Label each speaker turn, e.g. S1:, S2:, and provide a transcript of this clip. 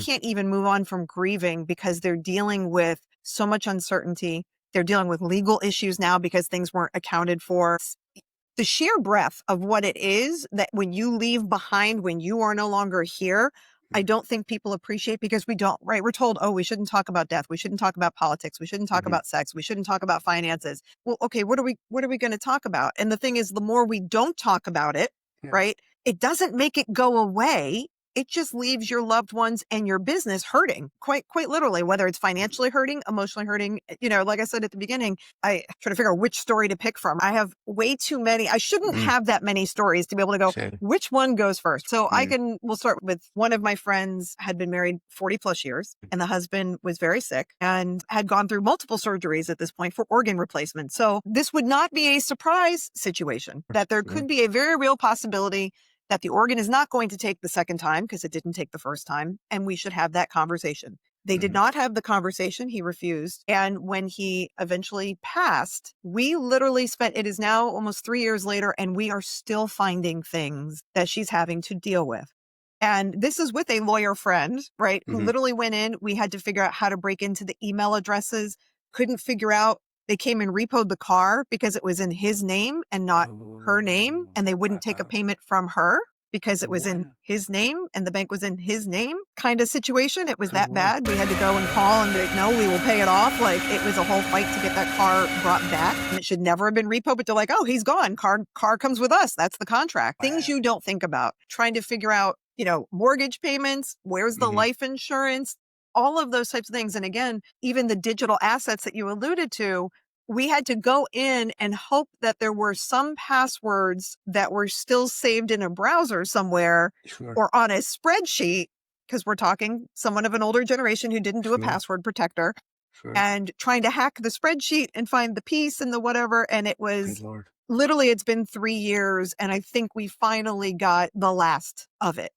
S1: can't even move on from grieving because they're dealing with so much uncertainty. They're dealing with legal issues now because things weren't accounted for. The sheer breadth of what it is that when you leave behind, when you are no longer here, I don't think people appreciate because we don't, right? We're told, oh, we shouldn't talk about death. We shouldn't talk about politics. We shouldn't talk about sex. We shouldn't talk about finances. Well, okay, what are we going to talk about? And the thing is, the more we don't talk about it, right? It doesn't make it go away. It just leaves your loved ones and your business hurting, quite literally, whether it's financially hurting, emotionally hurting. Like I said at the beginning, I try to figure out which story to pick from. I have way too many. I shouldn't have that many stories to be able to go, which one goes first? So we'll start with one of my friends had been married 40 plus years and the husband was very sick and had gone through multiple surgeries at this point for organ replacement. So this would not be a surprise situation, that there could be a very real possibility that the organ is not going to take the second time because it didn't take the first time, and we should have that conversation. They did not have the conversation. He refused. And when he eventually passed, we literally it is now almost 3 years later, and we are still finding things that she's having to deal with. And this is with a lawyer friend, right, who literally went in. We had to figure out how to break into the email addresses, couldn't figure out. They came and repoed the car because it was in his name and not her name. And they wouldn't take a payment from her because it was in his name and the bank was in his name kind of situation. It was that bad. We had to go and call and be like, no, we will pay it off. Like, it was a whole fight to get that car brought back. And it should never have been repo, but they're like, oh, he's gone. Car comes with us. That's the contract. Things you don't think about. Trying to figure out, mortgage payments. Where's the life insurance? All of those types of things. And again, even the digital assets that you alluded to, we had to go in and hope that there were some passwords that were still saved in a browser somewhere or on a spreadsheet, because we're talking someone of an older generation who didn't do a password protector and trying to hack the spreadsheet and find the piece and the whatever. And it was literally, it's been 3 years. And I think we finally got the last of it.